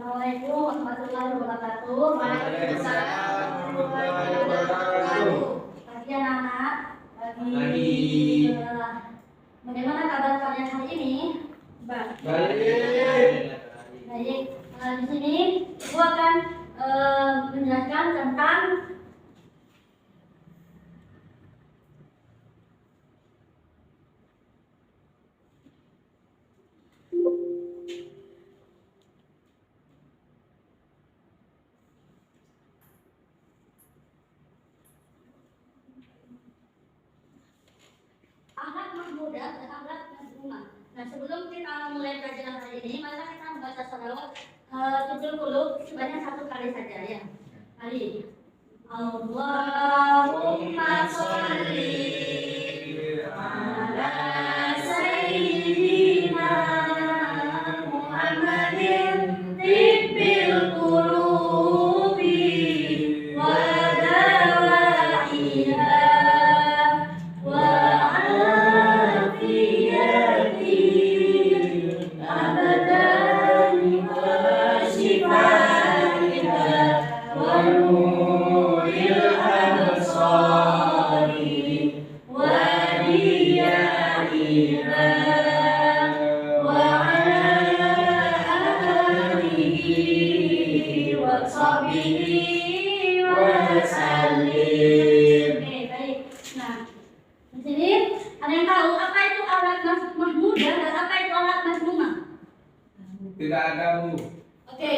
Assalamualaikum warahmatullahi wabarakatuh. Waalaikumsalam warahmatullahi wabarakatuh. Pagi anak-anak. Pagi. Bagaimana kabar kalian hari ini? Baik. Baik. Di sini Ibu akan menjelaskan tentang akhlak mahmudah dan akhlak mazmumah. Nah, sebelum kita mulai pelajaran hari ini, mari kita membaca shalawat 70 sebanyak 1 kali saja ya. Mari. Allahumma sholli ala sayyidina Muhammadin tibbil qulubi wa dawaiha wa afiyati abadan wa shifaiha wa nuril absari wa diyaiha wa ala alihi wa sahbihi wa sallim. Oke, baik. Nah, di sini ada yang tahu apa itu akhlak mahmudah dan apa itu akhlak mazmumah? Tidak ada, Bu. Oke.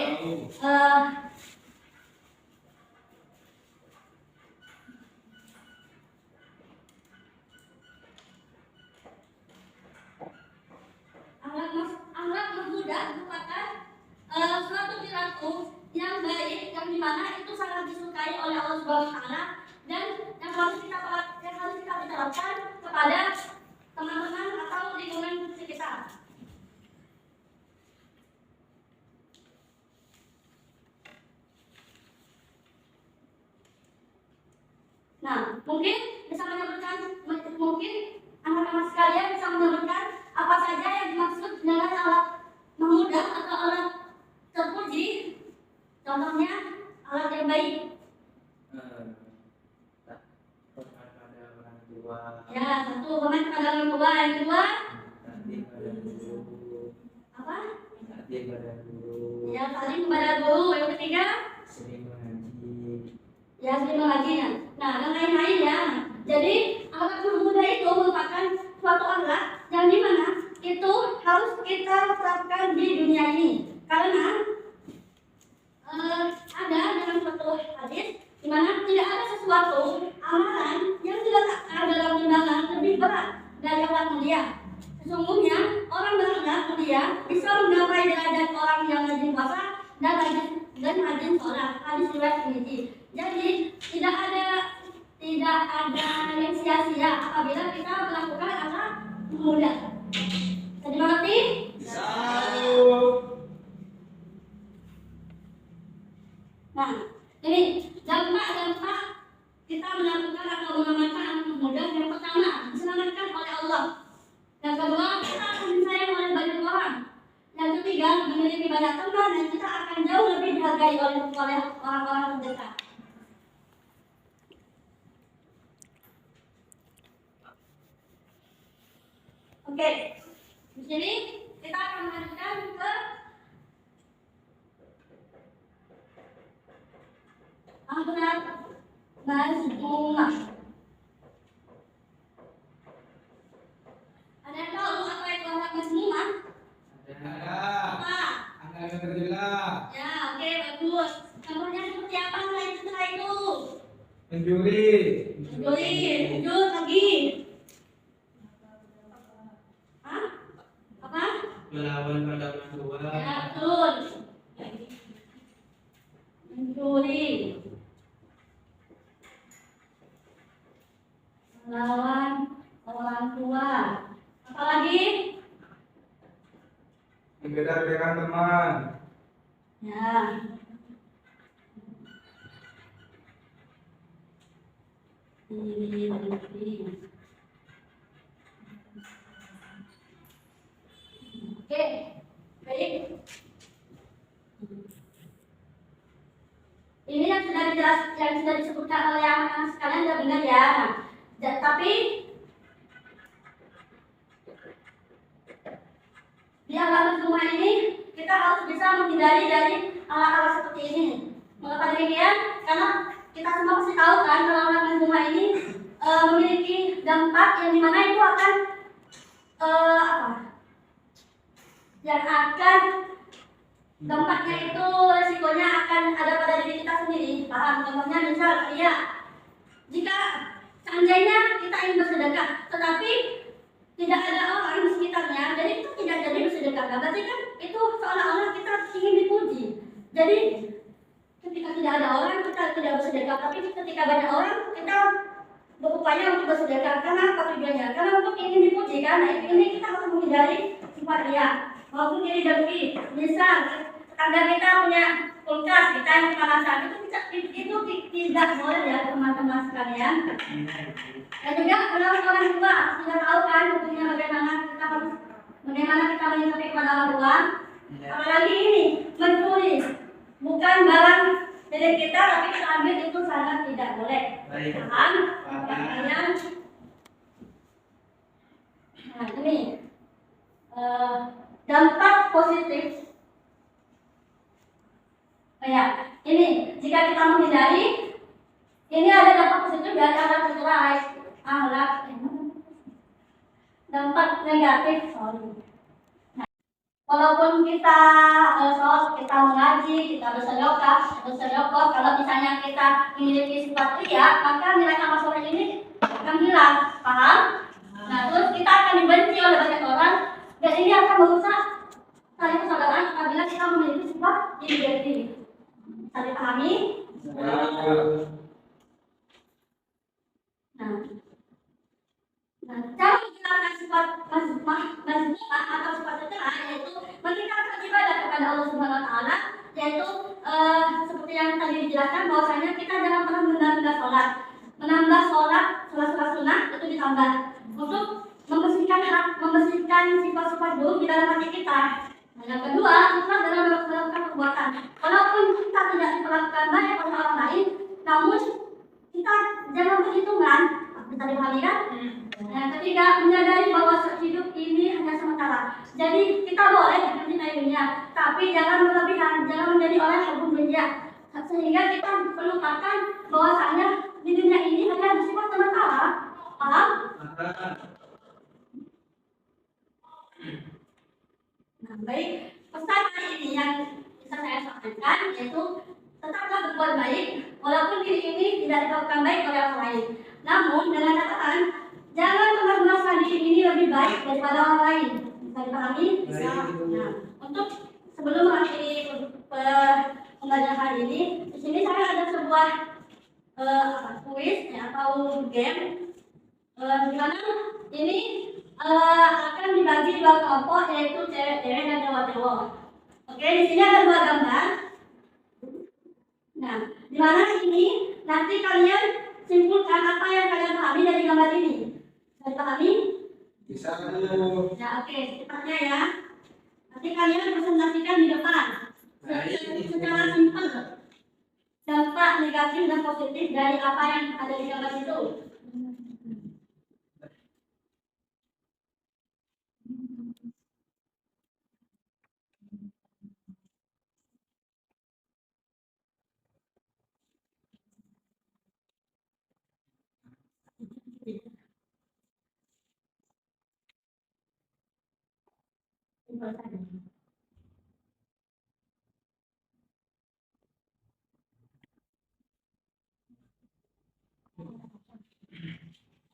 Akhlak mahmudah merupakan suatu perilaku yang baik yang dimana itu sangat disukai oleh Allah Subhanahu Wa Taala dan yang harus kita terapkan kepada teman-teman atau lingkungan sekitar. Nah, mungkin bisa mungkin anak-anak sekalian bisa menyebutkan apa saja yang dimaksud dengan alat mahmudah atau alat terpuji. Contohnya alat yang baik. Hormat pada orang tua. Ya, satu hormat kepada orang tua. Yang kedua Taati pada guru. apa? Taati pada guru. Ya, saling kepada guru. Yang ketiga Sering mengaji. ya, sering mengajinya. Nah, dan lain-lainnya. Jadi alat mahmudah itu merupakan suatu alat yang dimana itu harus kita terapkan di dunia ini karena ada dalam suatu hadis di mana tidak ada sesuatu amalan yang diletakkan dalam timbangan lebih berat dari akhlak mulia. Sesungguhnya orang berakhlak mulia bisa menggapai derajat orang yang rajin puasa dan rajin sholat. Hadis riwayat Tirmidzi. Jadi tidak ada yang sia-sia apabila kita melakukan akhlak mulia. Bisa dimengerti? Bisa. Nah, ini dampak kita melakukan atau mengamalkan anak muda. Yang pertama, diselamatkan oleh Allah. Yang kedua, kita akan disayang oleh banyak orang. Yang ketiga, memiliki banyak teman dan kita akan jauh lebih dihargai oleh orang-orang terdekat. Oke, di sini kita akan melanjutkan ke akhlak mazmumah. Ada yang tahu apa itu akhlak mazmumah? Ada. Apa? Angka yang terjelas. Ya, oke, bagus. Contohnya seperti apa setelah itu? Mencuri. Lanjut lagi. Hah? Apa? Melawan pada orang tua. Ya, betul. Mencuri. Melawan orang tua. Apa lagi? Membeda-bedakan teman. Ya. Oke, baik. Ini yang sudah disebutkan oleh anak-anak sekalian sudah benar ya. Nah, tapi di halaman rumah ini kita harus bisa menghindari dari hal-hal seperti ini. Mengapa demikian? Karena kita semua pasti tahu kan kalau halaman rumah ini memiliki dampak yang dimana itu akan yang akan dampaknya itu resikonya akan ada pada diri kita sendiri. Paham? Contohnya misal ya, jika seandainya kita ingin bersedekah tetapi tidak ada orang di sekitarnya, jadi kita tidak jadi bersedekah. Berarti kan itu seolah-olah kita ingin dipuji. Jadi ketika tidak ada orang kita tidak bersedekah, tapi ketika banyak orang kita berupaya untuk bersedekah. Karena apa tujuannya? Karena untuk ingin dipuji kan. Nah, ini kita harus menghindari sifat riya. Maupun diri dengki. Misal tetangga kita punya kulkas, kita yang kepanasan, itu tidak boleh ya teman-teman sekalian. Dan juga orang tua sudah tahu kan hukumnya bagaimana kita menyikapi kepada orang tua. Apalagi ini mencuri, bukan barang milik kita tapi kita ambil, itu sangat tidak boleh. Paham? Nah ini dampak positif. Ini jika kita menghindari, ini ada dampak positif dari akhlak fitrah, akhlak. Dampak negatif, walaupun kita kita mengaji, kita bersedekah, kalau misalnya kita memiliki sifat riya, maka nilai amal soleh ini akan hilang. Paham? Nah, terus kita akan dibenci oleh banyak orang, dan ini akan merusak tali persaudaraan apabila kita memiliki sifat iri dengki. Bisa dipahami? Nah, cara menghilangkan sifat mazmumah atau sifat tercela yaitu meningkatkan ibadah kepada Allah Subhanahu Wa Taala, yaitu seperti yang tadi dijelaskan bahwasanya kita jangan pernah menambah sholat sunnah itu ditambah untuk membersihkan sifat-sifat buruk di dalam hati kita. Nah, yang kedua, ikhlas dalam melakukan perbuatan. Walaupun kita tidak diperlakukan baik oleh orang lain, namun kita jangan perhitungan. Bisa dipahami kan? Yang ketiga, menyadari bahwa hidup ini hanya sementara. Jadi kita boleh mencintai dunia, tapi jangan berlebihan, jangan menjadi orang yang dunia, sehingga kita melupakan bahwasanya di dunia ini hanya bersifat sementara. Paham? Nah, baik, pesan hari ini yang bisa saya sampaikan yaitu tetaplah berbuat baik walaupun diri ini tidak dilakukan baik oleh orang lain. Namun dengan catatan jangan pernah merasa diri ini lebih baik daripada orang lain. Bisa dipahami? Nah, untuk sebelum mengakhiri pembelajaran hari ini, di sini saya ada sebuah kuis atau game di mana ini akan dibagi dua kelompok, yaitu cewek-cewek dan cowok-cowok. Oke, di sini ada dua gambar. Nah, di mana ini nanti kalian simpulkan apa yang kalian pahami dari gambar ini. Bisa dipahami? Bisa. Ya, oke, secepatnya ya. Nanti kalian presentasikan di depan. Secara simpel, dampak negatif dan positif dari apa yang ada di gambar itu.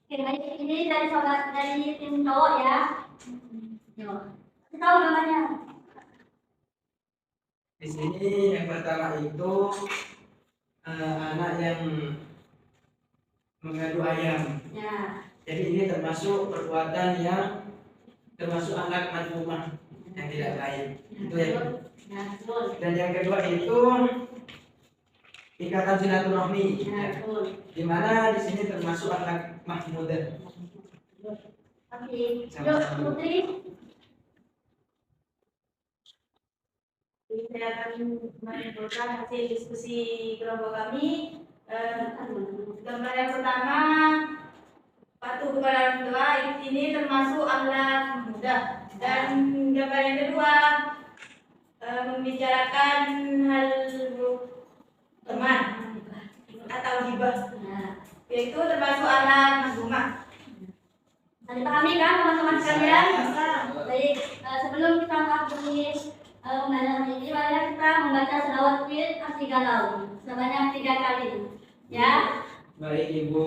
Oke, baik, ini dari tim cowok ya. Yuk, kita tahu namanya. Di sini yang pertama itu anak yang mengadu ayam. Ya. Jadi ini termasuk perbuatan yang termasuk anak mazmumah yang tidak baik. Itu ya. Dan yang kedua itu ikatan silaturahmi. Di mana di sini termasuk anak mahmudah. Oke, yuk Putri. Saya akan menyimpulkan hasil diskusi kelompok kami. Gambar yang pertama, patuh kepada orang tua ini termasuk akhlak muda. Dan gambar yang kedua, membicarakan hal teman atau hibah, yaitu termasuk akhlak mazmumah. Dipahami kan teman-teman sekalian? Baik, sebelum kita mengakhiri pembelajaran ini, mari kita membaca selawat wirid As-Sigalaw sebanyak 3 kali, ya. Baik Ibu.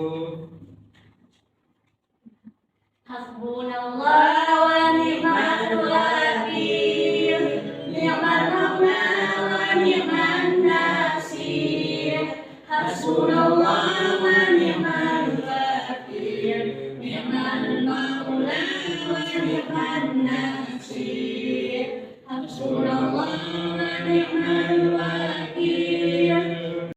Hasbunallah wa ni'mal wakil, ni'mal maula wa ni'man nasir. Hasbunallah wa ni'mal wakil, ni'mal maula wa ni'man nasir. Hasbunallah wa ni'mal